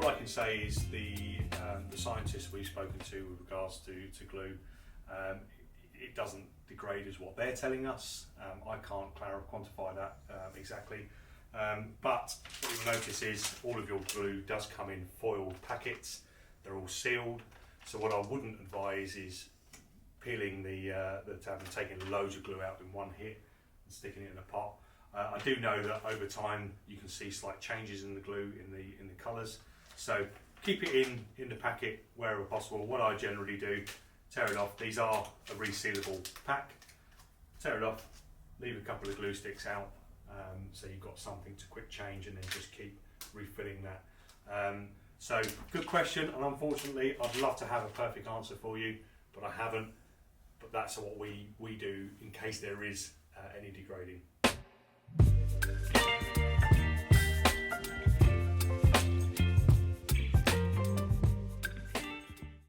all I can say is the scientists we've spoken to with regards to glue, it doesn't degrade as what they're telling us. I can't quantify that exactly, but what you'll notice is all of your glue does come in foil packets. They're all sealed, so what I wouldn't advise is peeling the tab and taking loads of glue out in one hit and sticking it in a pot. I do know that over time you can see slight changes in the glue in the colours, so keep it in the packet wherever possible. What I generally do, tear it off. These are a resealable pack. Tear it off, leave a couple of glue sticks out, so you've got something to quick change, and then just keep refilling that. So good question, and unfortunately I'd love to have a perfect answer for you, but I haven't. But that's what we do in case there is any degrading.